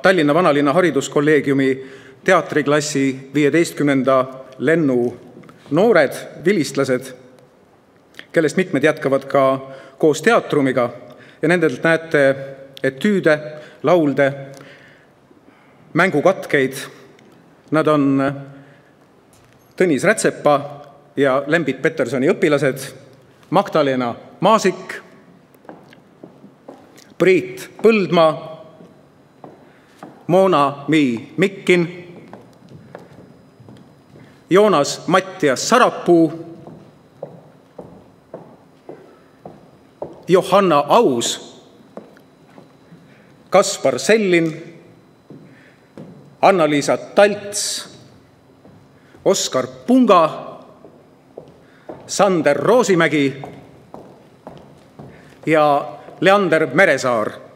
Tallinna Vanalinna Hariduskolleegiumi teatriklassi 15. lennu noored vilistlased, kellest mitmed jätkavad ka koos teatrumiga ja nendelt näete etüüde, laulde, mängukatkeid. Nad on Tõnis Rätsepa ja Lembit Petersoni õpilased, Magdalena Maasik, Priit Põldmaa, Moona Mii Mikkin, Joonas Mattias Sarapuu, Johanna Aus, Kaspar Sellin, Anna-Liisa Talts, Oskar Punga, Sander Roosimägi ja Leander Meresaar.